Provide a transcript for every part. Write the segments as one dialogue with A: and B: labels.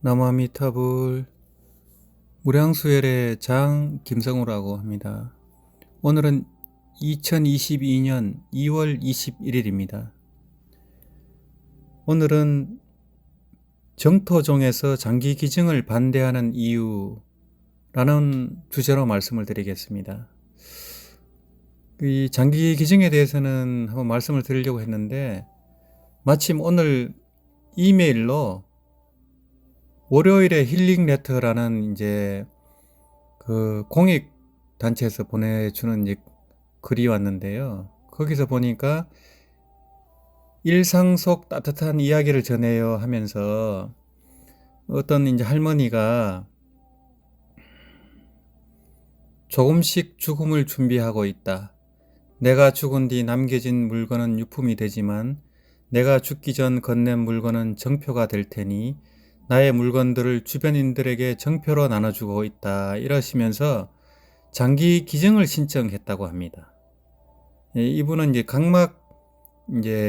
A: 나무아미타불. 무량수열의 장 김성우라고 합니다. 오늘은 2022년 2월 21일입니다. 오늘은 정토종에서 장기기증을 반대하는 이유라는 주제로 말씀을 드리겠습니다. 이 장기기증에 대해서는 한번 말씀을 드리려고 했는데, 마침 오늘 이메일로 월요일에 힐링 레터라는 그 공익 단체에서 보내주는 글이 왔는데요. 거기서 보니까 일상 속 따뜻한 이야기를 전해요 하면서 어떤 할머니가 조금씩 죽음을 준비하고 있다. 내가 죽은 뒤 남겨진 물건은 유품이 되지만 내가 죽기 전 건넨 물건은 정표가 될 테니 나의 물건들을 주변인들에게 정표로 나눠주고 있다. 이러시면서 장기 기증을 신청했다고 합니다. 이분은 각막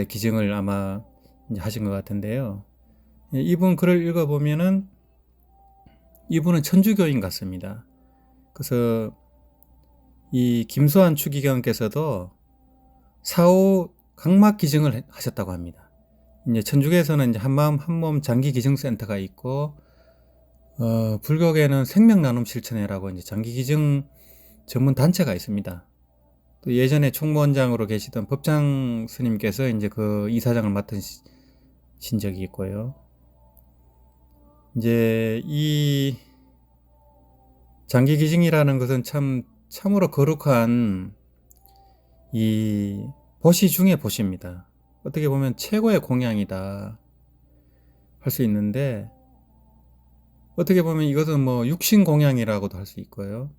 A: 기증을 아마 하신 것 같은데요. 이분 글을 읽어보면은 이분은 천주교인 같습니다. 그래서 이 김수환 추기경께서도 4호 각막 기증을 하셨다고 합니다. 천주교에서는 한마음 한몸 장기 기증 센터가 있고, 불교계는 생명 나눔 실천회라고 장기 기증 전문 단체가 있습니다. 또 예전에 총무원장으로 계시던 법장 스님께서 그 이사장을 맡으신 적이 있고요. 이 장기 기증이라는 것은 참으로 거룩한 이 보시 중의 보시입니다. 어떻게 보면 최고의 공양이다 할 수 있는데, 어떻게 보면 이것은 육신 공양이라고도 할 수 있고요.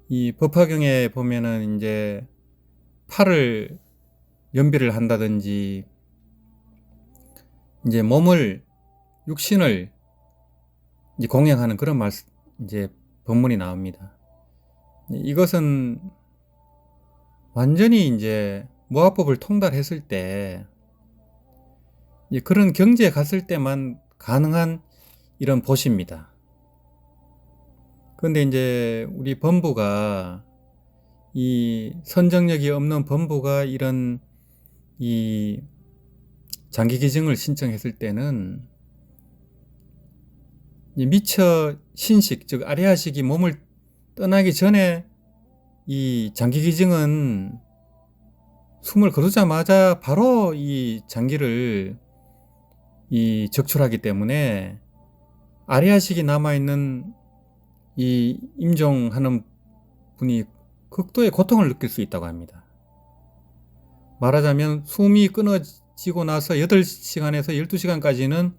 A: 이 법화경에 보면은 팔을 연비를 한다든지 몸을, 육신을 공양하는 그런 법문이 나옵니다. 이것은 완전히 무아법을 통달했을 때, 그런 경지에 갔을 때만 가능한 이런 보시입니다. 그런데 우리 범부가, 이 선정력이 없는 범부가 이런 이 장기 기증을 신청했을 때는 미처 신식, 즉 아리아식이 몸을 떠나기 전에 이 장기 기증은 숨을 거두자마자 바로 이 장기를 적출하기 때문에 아리아식이 남아있는 이 임종하는 분이 극도의 고통을 느낄 수 있다고 합니다. 말하자면 숨이 끊어지고 나서 8시간에서 12시간까지는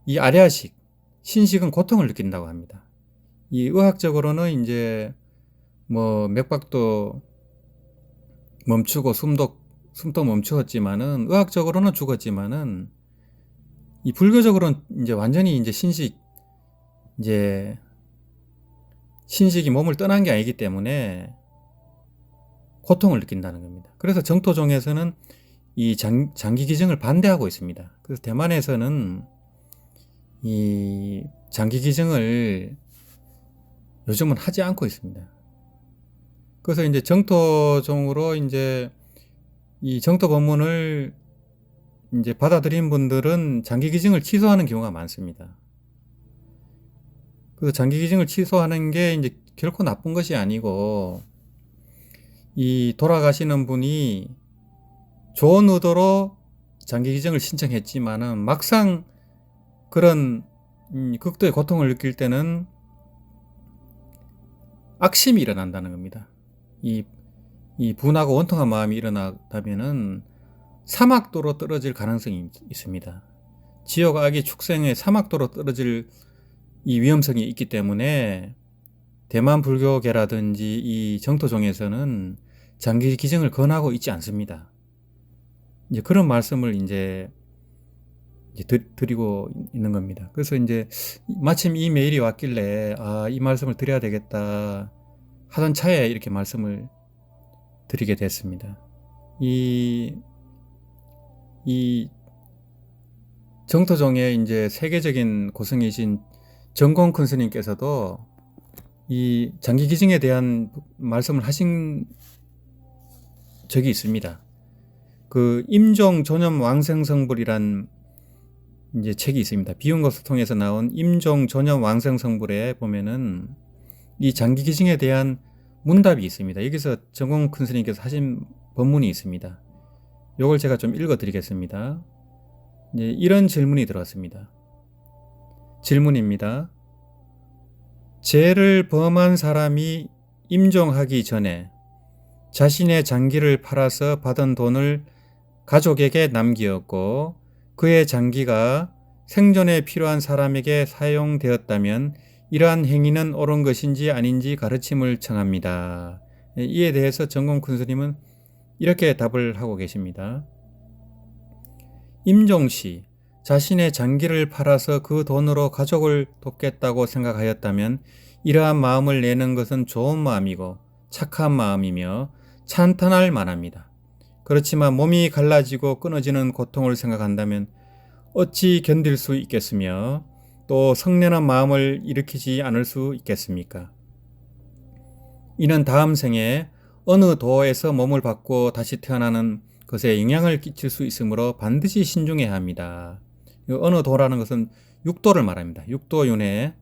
A: 이 아리아식, 신식은 고통을 느낀다고 합니다. 이 의학적으로는 맥박도 멈추고 숨도 멈추었지만은, 의학적으로는 죽었지만은, 이 불교적으로는 완전히 신식이 몸을 떠난 게 아니기 때문에 고통을 느낀다는 겁니다. 그래서 정토종에서는 이 장기 기증을 반대하고 있습니다. 그래서 대만에서는 이 장기 기증을 요즘은 하지 않고 있습니다. 그래서 정토종으로 이 정토 법문을 받아들인 분들은 장기 기증을 취소하는 경우가 많습니다. 그래서 장기 기증을 취소하는 게 결코 나쁜 것이 아니고, 이 돌아가시는 분이 좋은 의도로 장기 기증을 신청했지만은 막상 그런 극도의 고통을 느낄 때는 악심이 일어난다는 겁니다. 이 분하고 원통한 마음이 일어나다면은 사막도로 떨어질 가능성이 있습니다. 지옥 악의 축생의 사막도로 떨어질 이 위험성이 있기 때문에 대만 불교계라든지 이 정토종에서는 장기 기증을 권하고 있지 않습니다. 그런 말씀을 드리고 있는 겁니다. 그래서 마침 이 메일이 왔길래 이 말씀을 드려야 되겠다 하던 차에 이렇게 말씀을 드리게 됐습니다. 이 정토종의 이제 세계적인 고승이신 정공 큰 스님께서도 이 장기 기증에 대한 말씀을 하신 적이 있습니다. 그 임종 존엄 왕생성불이란 이제 책이 있습니다. 비운것을 통해서 나온 임종 존엄 왕생성불에 보면은 이 장기 기증에 대한 문답이 있습니다. 여기서 정공 큰 스님께서 하신 법문이 있습니다. 요걸 제가 좀 읽어 드리겠습니다. 이제 이런 질문이 들어왔습니다. 질문입니다. 죄를 범한 사람이 임종하기 전에 자신의 장기를 팔아서 받은 돈을 가족에게 남기었고 그의 장기가 생존에 필요한 사람에게 사용되었다면 이러한 행위는 옳은 것인지 아닌지 가르침을 청합니다. 이에 대해서 정공 큰 스님은 이렇게 답을 하고 계십니다. 임종시 자신의 장기를 팔아서 그 돈으로 가족을 돕겠다고 생각하였다면 이러한 마음을 내는 것은 좋은 마음이고 착한 마음이며 찬탄할 만합니다. 그렇지만 몸이 갈라지고 끊어지는 고통을 생각한다면 어찌 견딜 수 있겠으며 또 성내는 마음을 일으키지 않을 수 있겠습니까? 이는 다음 생에 어느 도에서 몸을 받고 다시 태어나는 것에 영향을 끼칠 수 있으므로 반드시 신중해야 합니다. 어느 도라는 것은 육도를 말합니다. 육도윤회.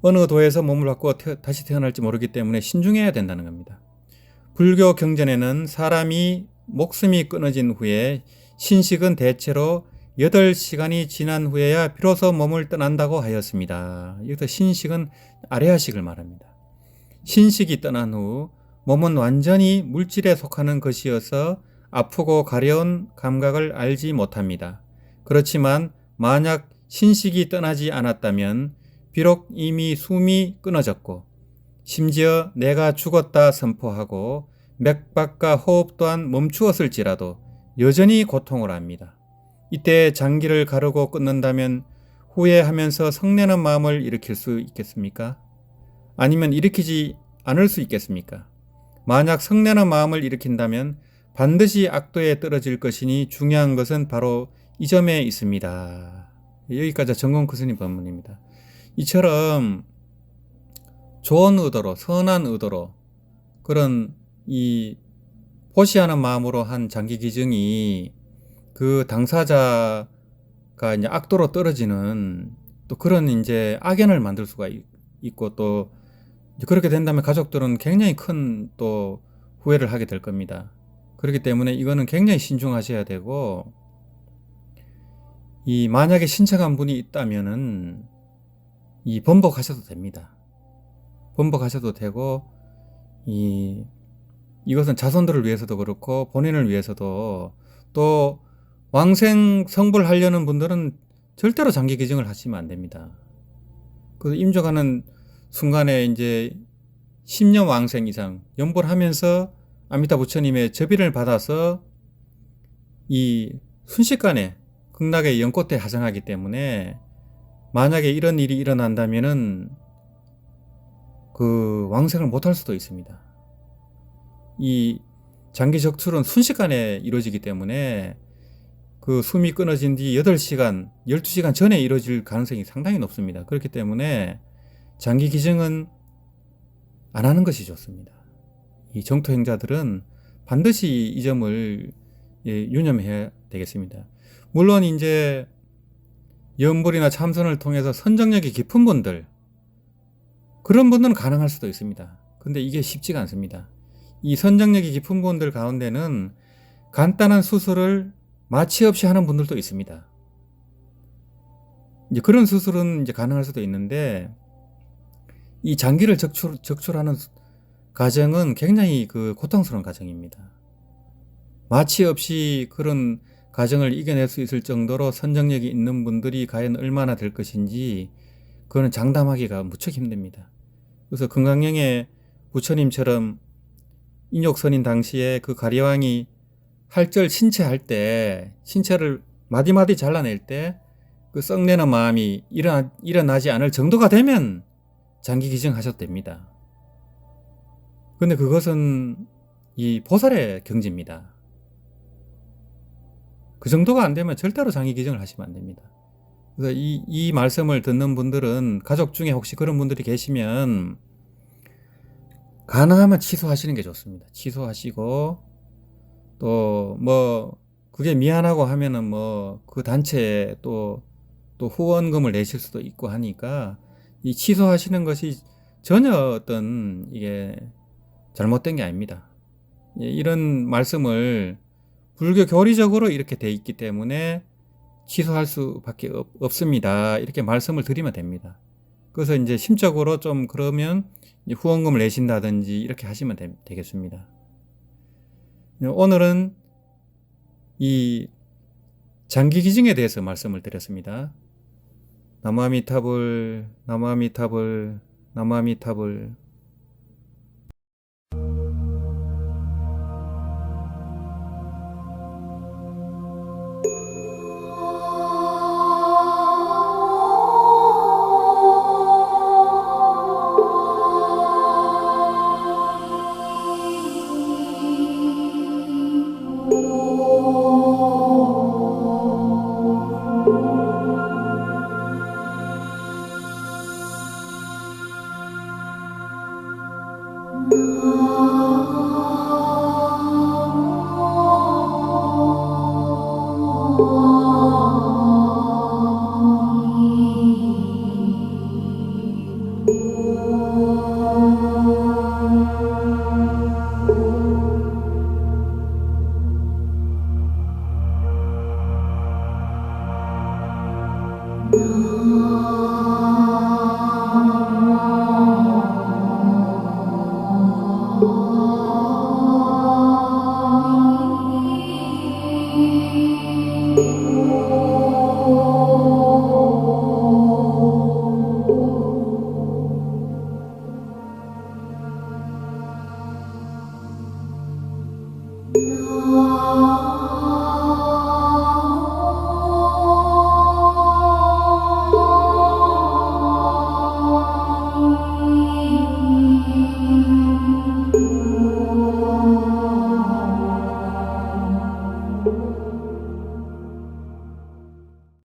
A: 어느 도에서 몸을 받고 다시 태어날지 모르기 때문에 신중해야 된다는 겁니다. 불교 경전에는 사람이 목숨이 끊어진 후에 신식은 대체로 8시간이 지난 후에야 비로소 몸을 떠난다고 하였습니다. 여기서 신식은 아레아식을 말합니다. 신식이 떠난 후 몸은 완전히 물질에 속하는 것이어서 아프고 가려운 감각을 알지 못합니다. 그렇지만 만약 신식이 떠나지 않았다면 비록 이미 숨이 끊어졌고 심지어 내가 죽었다 선포하고 맥박과 호흡 또한 멈추었을지라도 여전히 고통을 합니다. 이때 장기를 가르고 끊는다면 후회하면서 성내는 마음을 일으킬 수 있겠습니까? 아니면 일으키지 않을 수 있겠습니까? 만약 성내는 마음을 일으킨다면 반드시 악도에 떨어질 것이니 중요한 것은 바로 이 점에 있습니다. 여기까지 정공 큰 스님 법문입니다. 이처럼 좋은 의도로, 선한 의도로 그런 이 포시하는 마음으로 한 장기 기증이 그 당사자가 이제 악도로 떨어지는 또 그런 이제 악연을 만들 수가 있고 또 그렇게 된다면 가족들은 굉장히 큰 또 후회를 하게 될 겁니다. 그렇기 때문에 이거는 굉장히 신중하셔야 되고 이 만약에 신청한 분이 있다면은 이 번복하셔도 됩니다. 번복하셔도 되고 이것은 자손들을 위해서도 그렇고 본인을 위해서도 또 왕생 성불하려는 분들은 절대로 장기 기증을 하시면 안 됩니다. 그래서 임종하는 순간에 이제 10년 왕생 이상 연불하면서 아미타 부처님의 접의를 받아서 이 순식간에 극락의 연꽃에 하생하기 때문에 만약에 이런 일이 일어난다면은 그 왕생을 못할 수도 있습니다. 이 장기 적출은 순식간에 이루어지기 때문에 그 숨이 끊어진 뒤 8시간, 12시간 전에 이루어질 가능성이 상당히 높습니다. 그렇기 때문에 장기 기증은 안 하는 것이 좋습니다. 이 정토 행자들은 반드시 이 점을 유념해야 되겠습니다. 물론 이제 연불이나 참선을 통해서 선정력이 깊은 분들, 그런 분들은 가능할 수도 있습니다. 근데 이게 쉽지가 않습니다. 이 선정력이 깊은 분들 가운데는 간단한 수술을 마취 없이 하는 분들도 있습니다. 이제 그런 수술은 이제 가능할 수도 있는데 이 장기를 적출하는 과정은 굉장히 그 고통스러운 과정입니다. 마취 없이 그런 과정을 이겨낼 수 있을 정도로 선정력이 있는 분들이 과연 얼마나 될 것인지 그거는 장담하기가 무척 힘듭니다. 그래서 금강경의 부처님처럼 인욕선인 당시에 그 가리왕이 할절 신체할 때 신체를 마디마디 잘라낼 때 그 썩내는 마음이 일어나지 않을 정도가 되면 장기 기증하셔도 됩니다. 근데 그것은 이 보살의 경지입니다. 그 정도가 안 되면 절대로 장기 기증을 하시면 안 됩니다. 그래서 이 말씀을 듣는 분들은 가족 중에 혹시 그런 분들이 계시면 가능하면 취소하시는 게 좋습니다. 취소하시고 또 뭐 그게 미안하고 하면은 뭐 그 단체에 또 후원금을 내실 수도 있고 하니까 이 취소하시는 것이 전혀 어떤 이게 잘못된 게 아닙니다. 이런 말씀을 불교 교리적으로 이렇게 돼 있기 때문에 취소할 수밖에 없습니다. 이렇게 말씀을 드리면 됩니다. 그래서 이제 심적으로 좀 그러면 후원금을 내신다든지 이렇게 하시면 되겠습니다. 오늘은 이 장기 기증에 대해서 말씀을 드렸습니다. 나무아미타불, 나무아미타불, 나무아미타불.
B: Oh